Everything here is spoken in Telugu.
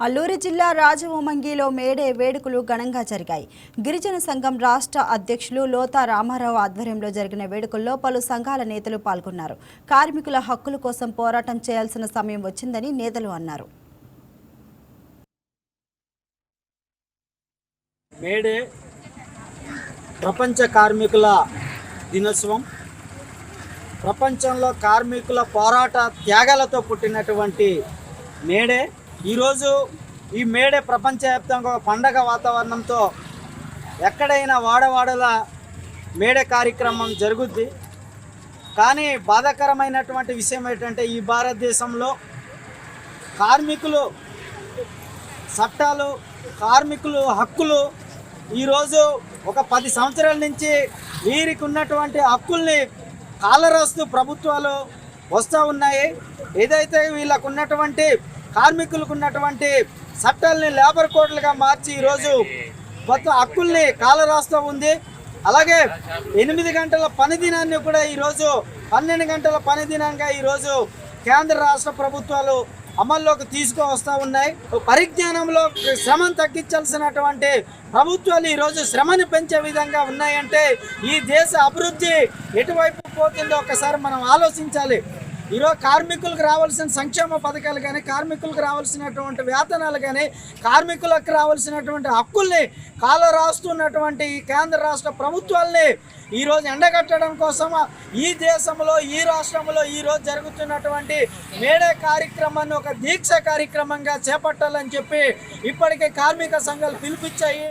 అల్లూరి జిల్లా రాజవొమ్మంగిలో మేడే వేడుకలు ఘనంగా జరిగాయి. గిరిజన సంఘం రాష్ట్ర అధ్యక్షులు లోతా రామారావు ఆధ్వర్యంలో జరిగిన వేడుకల్లో పలు సంఘాల నేతలు పాల్గొన్నారు. కార్మికుల హక్కుల కోసం పోరాటం చేయాల్సిన సమయం వచ్చిందని నేతలు అన్నారు. మేడే ప్రపంచ కార్మికుల దినోత్సవం. ప్రపంచంలో కార్మికుల పోరాట త్యాగాలతో పుట్టినటువంటి మేడే ఈరోజు ఈ మేడే ప్రపంచవ్యాప్తంగా ఒక పండగ వాతావరణంతో ఎక్కడైనా వాడవాడల మేడే కార్యక్రమం జరుగుద్ది. కానీ బాధాకరమైనటువంటి విషయం ఏంటంటే ఈ భారతదేశంలో కార్మికులు చట్టాలు, కార్మికులు హక్కులు ఈరోజు ఒక 10 సంవత్సరాల నుంచి వీరికి ఉన్నటువంటి హక్కుల్ని కాలరాస్తూ ప్రభుత్వాలు వస్తూ ఉన్నాయి. ఏదైతే వీళ్ళకు ఉన్నటువంటి కార్మికులకు ఉన్నటువంటి చట్టాలని లేబర్ కోడ్లుగా మార్చి ఈరోజు కొత్త హక్కుల్ని కాలరాస్తూ ఉంది. అలాగే 8 గంటల పని దినాన్ని కూడా ఈరోజు 12 గంటల పని దినంగా ఈరోజు కేంద్ర రాష్ట్ర ప్రభుత్వాలు అమల్లోకి తీసుకువస్తూ ఉన్నాయి. పరిజ్ఞానంలో శ్రమను తగ్గించాల్సినటువంటి ప్రభుత్వాలు ఈరోజు శ్రమను పెంచే విధంగా ఉన్నాయంటే ఈ దేశ అభివృద్ధి ఎటువైపు పోతుందో ఒకసారి మనం ఆలోచించాలి. ఈరోజు కార్మికులకు రావాల్సిన సంక్షేమ పథకాలు కానీ, కార్మికులకు రావాల్సినటువంటి వేతనాలు కానీ, కార్మికులకు రావాల్సినటువంటి హక్కుల్ని కాలరాస్తున్నటువంటి ఈ కేంద్ర రాష్ట్ర ప్రభుత్వాల్ని ఈరోజు ఎండగట్టడం కోసం ఈ దేశంలో, ఈ రాష్ట్రంలో ఈరోజు జరుగుతున్నటువంటి మేడే కార్యక్రమాన్ని ఒక దీక్ష కార్యక్రమంగా చేపట్టాలని చెప్పి ఇప్పటికే కార్మిక సంఘాలు పిలిపించాయి.